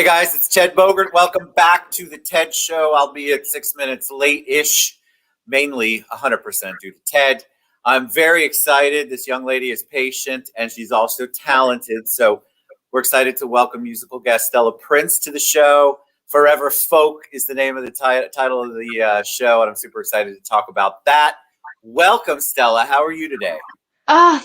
Hey guys, it's Ted Bogert. Welcome back to the TED Show. I'll be at 6 minutes late-ish, mainly 100% due to Ted. I'm very excited. This young lady is patient and she's also talented. So we're excited to welcome musical guest Stella Prince to the show. Forever Folk is the name of the title of the show, and I'm super excited to talk about that. Welcome, Stella. How are you today?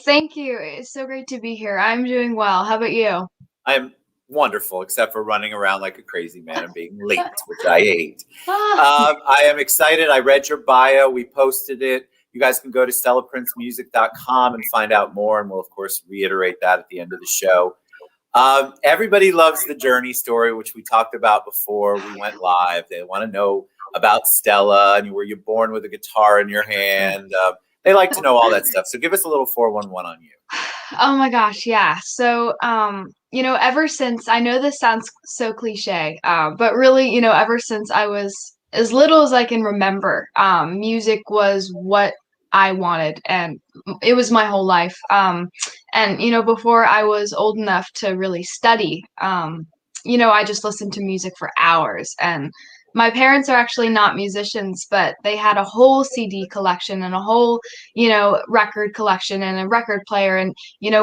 Thank you. It's so great to be here. I'm doing well. How about you? I'm wonderful, except for running around like a crazy man and being late, which I hate. Ah, I am excited. I read your bio. We posted it. You guys can go to StellaPrinceMusic.com and find out more, and we'll, of course, reiterate that at the end of the show. Everybody loves the journey story, which we talked about before we went live. They want to know about Stella and were you born with a guitar in your hand? They like to know all that stuff. So give us a little 411 on you. oh my gosh, yeah. So, ever since, I know this sounds so cliche, but really, ever since I was as little as I can remember, music was what I wanted, and it was my whole life. And before I was old enough to really study, I just listened to music for hours. And my parents are actually not musicians, but they had a whole CD collection and a whole, record collection and a record player and,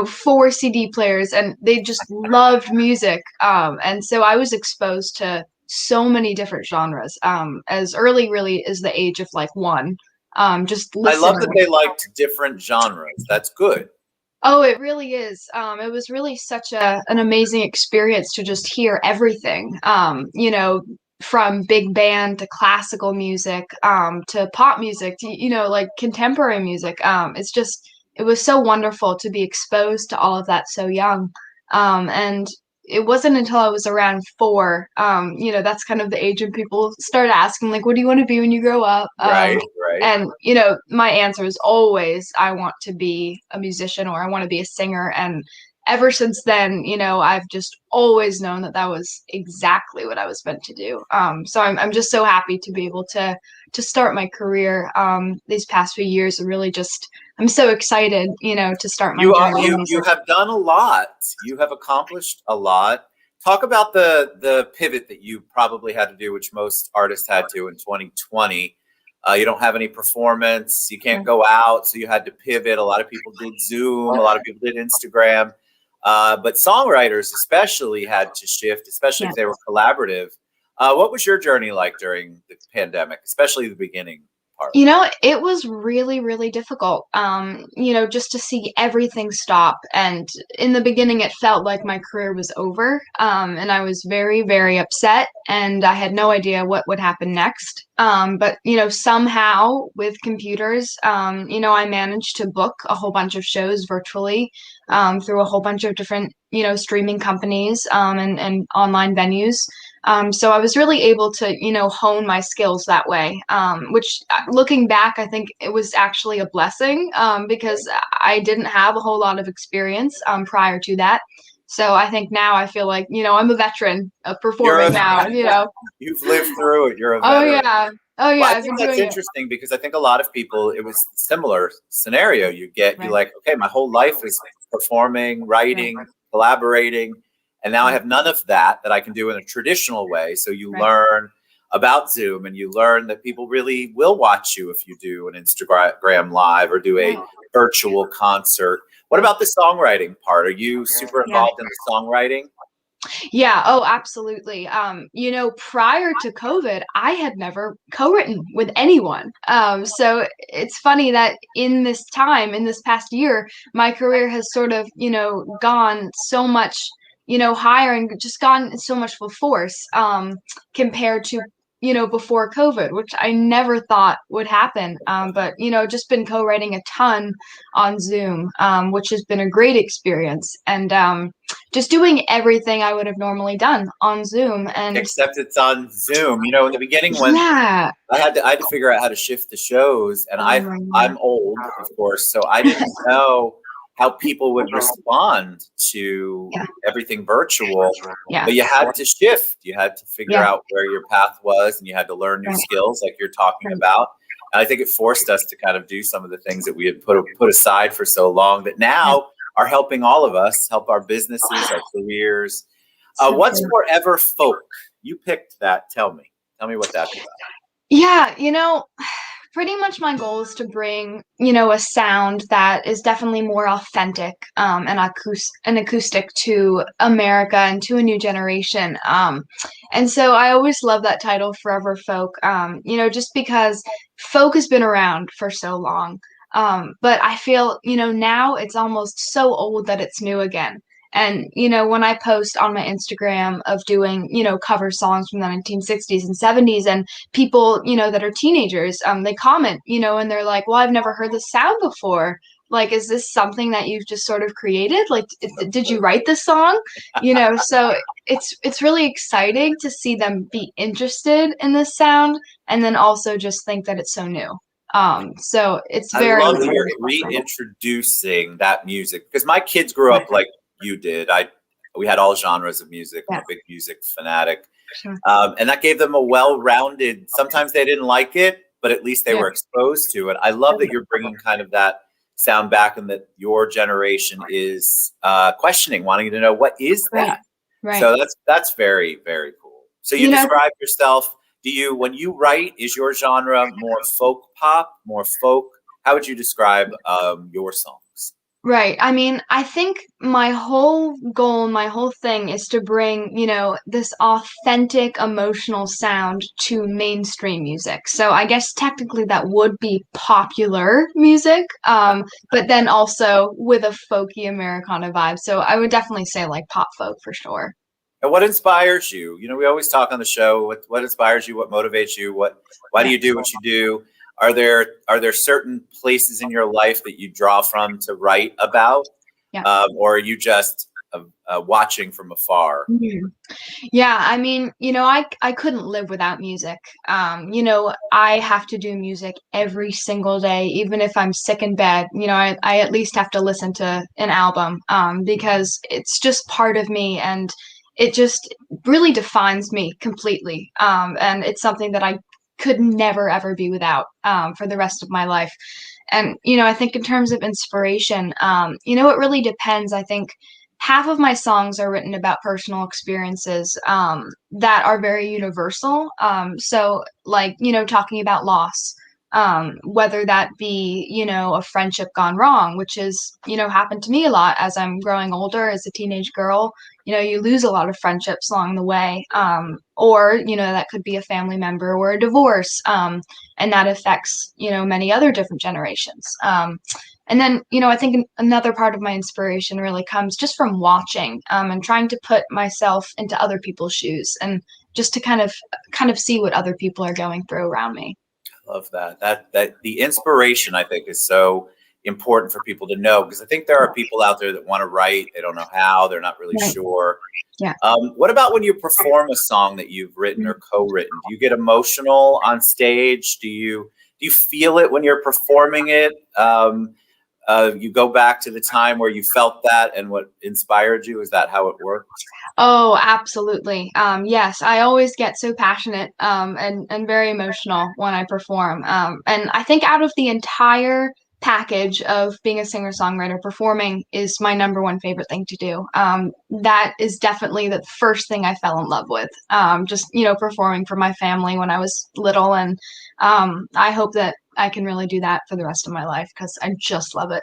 4 CD players, and they just loved music. And so I was exposed to so many different genres, as early really as the age of like 1. Just I love that listening. they liked different genres. That's good. Oh, it really is. It was really such an amazing experience to just hear everything. From big band to classical music, to pop music, to, like contemporary music. It was so wonderful to be exposed to all of that so young. And it wasn't until I was around 4, that's kind of the age when people start asking, like, what do you want to be when you grow up? Right, right. And, my answer is always, I want to be a musician or I want to be a singer. And ever since then, I've just always known that that was exactly what I was meant to do. So I'm just so happy to be able to start my career these past few years, and really just, I'm so excited, to start my journey in You music. have done a lot. You have accomplished a lot. Talk about the pivot that you probably had to do, which most artists had to in 2020. You don't have any performance. You can't go out, so you had to pivot. A lot of people did Zoom. A lot of people did Instagram. But songwriters especially had to shift, especially Yeah. if they were collaborative. What was your journey like during the pandemic, especially the beginning part? It was really, really difficult, just to see everything stop. And in the beginning, it felt like my career was over. And I was very, very upset, and I had no idea what would happen next. But, somehow with computers, I managed to book a whole bunch of shows virtually, through a whole bunch of different, streaming companies, and online venues. So I was really able to, hone my skills that way, which looking back, I think it was actually a blessing, because I didn't have a whole lot of experience prior to that. So I think now I feel like, I'm a veteran of You're performing a now. You've lived through it. You're a Oh veteran. yeah. Oh yeah, Well, I I've think been that's doing it. interesting because I think a lot of people, it was a similar scenario. You Right, like, okay, my whole life is performing, right, writing, collaborating, and now I right, have none of that I can do in a traditional way. So you right, learn about Zoom and you learn that people really will watch you if you do an Instagram live or do a right, virtual concert. What right. about the songwriting part? Are you super Yeah. involved in the songwriting? Yeah, oh, absolutely. Prior to COVID, I had never co-written with anyone. So it's funny that in this time, in this past year, my career has sort of, gone so much, higher, and just gone so much full force, compared to, before COVID, which I never thought would happen. But, just been co-writing a ton on Zoom, which has been a great experience. And, just doing everything I would have normally done on Zoom. And Except it's on Zoom. In the beginning when yeah, I had to figure out how to shift the shows, and oh my God. I'm old, of course, so I didn't know how people would respond to Yeah, everything virtual. yeah, But you had to shift. You had to figure yeah, out where your path was, and you had to learn new right, skills, like you're talking right, about. And I think it forced us to kind of do some of the things that we had put aside for so long that yeah, now are helping all of us, help our businesses, our careers. So What's true. Forever Folk? You picked that. Tell me. Tell me what that's about. Yeah, pretty much my goal is to bring, a sound that is definitely more authentic and acoustic to America and to a new generation. And so I always love that title, Forever Folk, just because folk has been around for so long. But I feel, now it's almost so old that it's new again. And, when I post on my Instagram of doing, cover songs from the 1960s and 70s, and people, that are teenagers, they comment, and they're like, well, I've never heard this sound before. Like, is this something that you've just sort of created? Like, did you write this song? So it's really exciting to see them be interested in this sound and then also just think that it's so new. So it's I very, love that very you're exciting. reintroducing that music because my kids grew up like you did. We had all genres of music. I'm Yeah, a big music fanatic, sure. and that gave them a well-rounded. Sometimes they didn't like it, but at least they Yeah, were exposed to it. I love that you're bringing kind of that sound back, and that your generation is questioning, wanting to know what is right, that. right. So that's very very cool. So you You know, describe yourself. Do you when you write? Is your genre more folk pop, more folk? How would you describe your songs? Right. I mean, I think my whole goal, my whole thing is to bring, this authentic emotional sound to mainstream music. So I guess technically that would be popular music, but then also with a folky Americana vibe. So I would definitely say like pop folk for sure. And what inspires you? You know, we always talk on the show. What inspires you? What motivates you? Why do Yeah. you do what you do? Are there certain places in your life that you draw from to write about, Yeah. or are you just watching from afar? Mhm. Yeah, I mean, I couldn't live without music. I have to do music every single day, even if I'm sick in bed. I at least have to listen to an album, because it's just part of me and it just really defines me completely. And it's something that I could never ever be without, for the rest of my life. And, I think in terms of inspiration, it really depends. I think half of my songs are written about personal experiences, that are very universal. So, like, talking about loss, whether that be, a friendship gone wrong, which is, happened to me a lot as I'm growing older as a teenage girl. You lose a lot of friendships along the way. Or, that could be a family member or a divorce. And that affects, many other different generations. And then, I think another part of my inspiration really comes just from watching, and trying to put myself into other people's shoes and just to kind of see what other people are going through around me. Love that. That the inspiration I think is so important for people to know because I think there are people out there that want to write, they don't know how, they're not really Right. sure. Yeah. What about when you perform a song that you've written or co-written? Do you get emotional on stage? Do you feel it when you're performing it? You go back to the time where you felt that and what inspired you. Is that how it works? Oh, absolutely. Yes, I always get so passionate, and very emotional when I perform. And I think out of the entire package of being a singer-songwriter, performing is my number one favorite thing to do. That is definitely the first thing I fell in love with. Just, performing for my family when I was little, and I hope that I can really do that for the rest of my life because I just love it.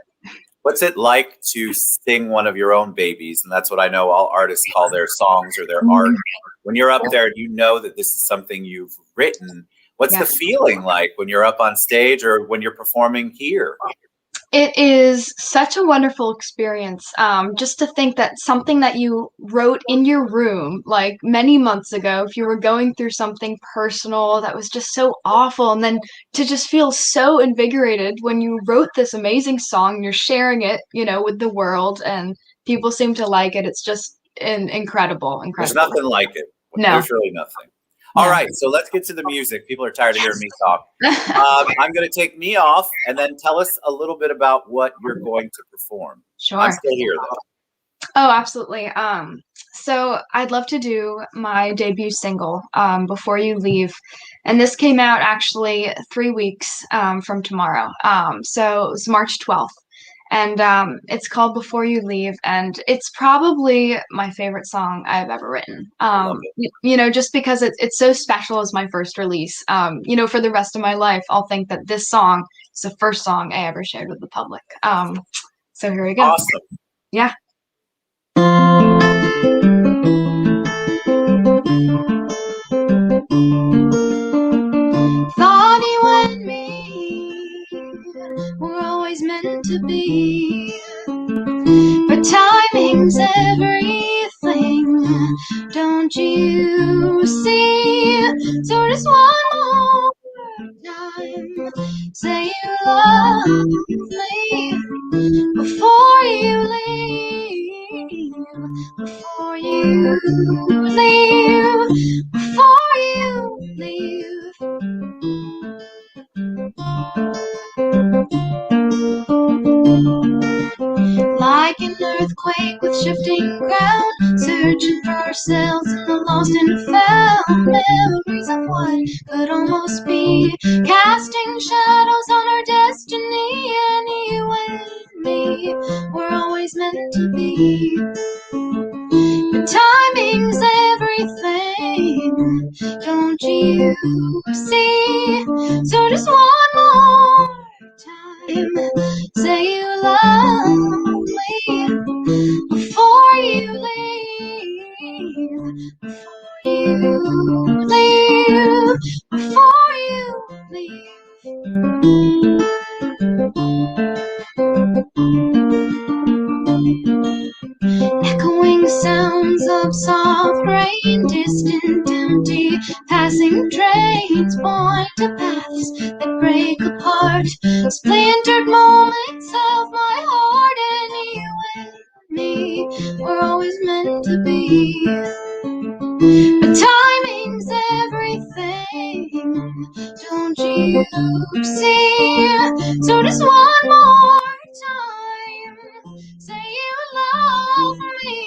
What's it like to sing one of your own babies? And that's what I know all artists call their songs or their art. When you're up there, you know that this is something you've written. What's Yeah. the feeling like when you're up on stage or when you're performing here? It is such a wonderful experience. Just to think that something that you wrote in your room, like many months ago, if you were going through something personal that was just so awful, and then to just feel so invigorated when you wrote this amazing song, you're sharing it, with the world, and people seem to like it. It's just incredible, There's incredible. nothing like it. No, There's really nothing. All no. right, so let's get to the music. People are tired of hearing me Yes. talk. I'm going to take me off and then tell us a little bit about what you're going to perform. I'm Sure. still here, though. Oh, absolutely. So I'd love to do my debut single, Before You Leave. And this came out actually 3 weeks, from tomorrow. So it was March 12th. and it's called Before You Leave, and it's probably my favorite song I've ever written. I love it. You know, just because it's so special as my first release. You know, for the rest of my life, I'll think that this song is the first song I ever shared with the public. So here we go. Awesome. Yeah. Thought you and me were always meant to be, but timing's everything, don't you see? So just one more time, say you love me before you leave, before you leave, before you leave. Like an earthquake with shifting ground, searching for ourselves in the lost and found memories of what could almost be, casting shadows on our destiny. And you and me were always meant to be, but timing's everything, don't you see? So just one more time, say you love me before you leave, before you leave, before you leave. Echoing sounds of soft rain, distant, empty, passing trains point to paths that break apart, splintered moments of my heart. And you and me were always meant to be, but timing's everything, don't you see? So just one more time, say you love me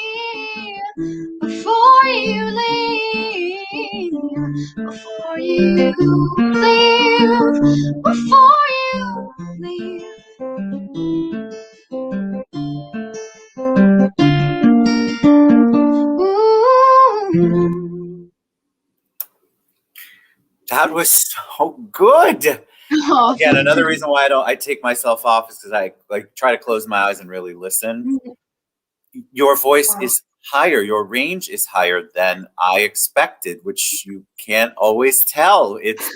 before you leave, before you leave, before you leave. Ooh. That was so good. Oh, Again, another reason why I take myself off is because I like try to close my eyes and really listen. Your voice is higher, your range is higher than I expected, which you can't always tell. It's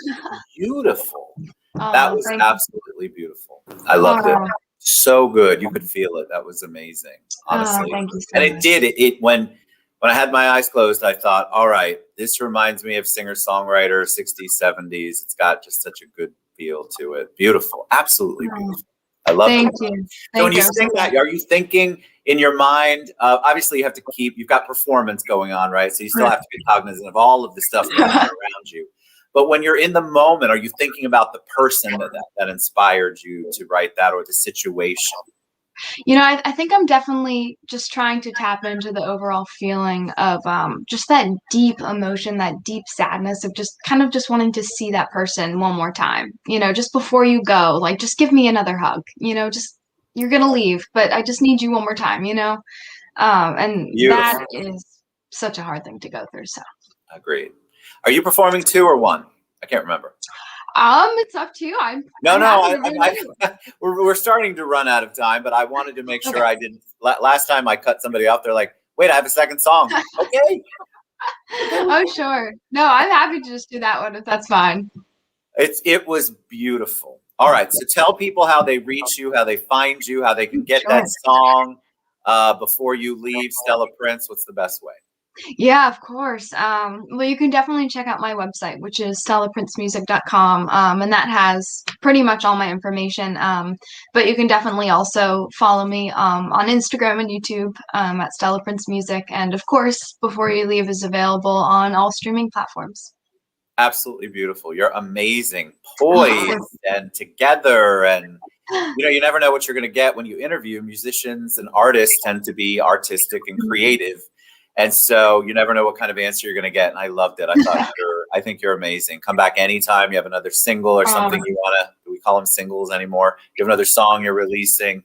beautiful. That was absolutely beautiful. I loved it. So good. You could feel it. That was amazing. Honestly. Thank you so And it much. did. It when I had my eyes closed, I thought, all right, this reminds me of singer-songwriter, 60s, 70s. It's got just such a good feel to it. Beautiful. Absolutely beautiful. I love it. Thank you. So when you sing that, are you thinking in your mind, obviously you have to you've got performance going on, right? So you still have to be cognizant of all of the stuff going on around you. But when you're in the moment, are you thinking about the person that inspired you to write that, or the situation? You know, I think I'm definitely just trying to tap into the overall feeling of just that deep emotion, that deep sadness of just kind of just wanting to see that person one more time. You know, just before you go, like just give me another hug. You know, just you're gonna leave, but I just need you one more time. You know, and Beautiful. that is such a hard thing to go through. So agreed. Are you performing 2 or 1? I can't remember. It's up to you. We're starting to run out of time, but I wanted to make sure I didn't. Last time I cut somebody off, they're like, "Wait, I have a second song." Okay. Oh, sure. No, I'm happy to just do that one if that's fine. It was beautiful. All right, so tell people how they reach you, how they find you, how they can get that song before you leave. Stella Prince, what's the best way? Yeah, of course. Well, you can definitely check out my website, which is stellaprincmusic.com, and that has pretty much all my information. But you can definitely also follow me on Instagram and YouTube at Stella Prince Music, and of course, Before You Leave is available on all streaming platforms. Absolutely beautiful. You're amazing, poised and together, and you never know what you're going to get when you interview. Musicians and artists tend to be artistic and creative. And so you never know what kind of answer you're going to get. And I loved it. I think you're amazing. Come back anytime you have another single or something you want to, do we call them singles anymore? You have another song you're releasing.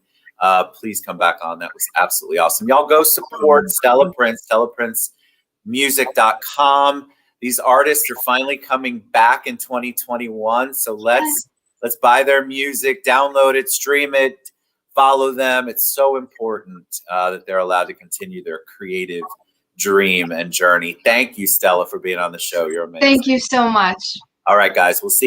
please come back on. That was absolutely awesome. Y'all go support Stella Prince, StellaPrinceMusic.com. These artists are finally coming back in 2021. So let's buy their music, download it, stream it, follow them. It's so important that they're allowed to continue their creative dream and journey. Thank you, Stella, for being on the show. You're amazing. Thank you so much. All right, guys, we'll see you.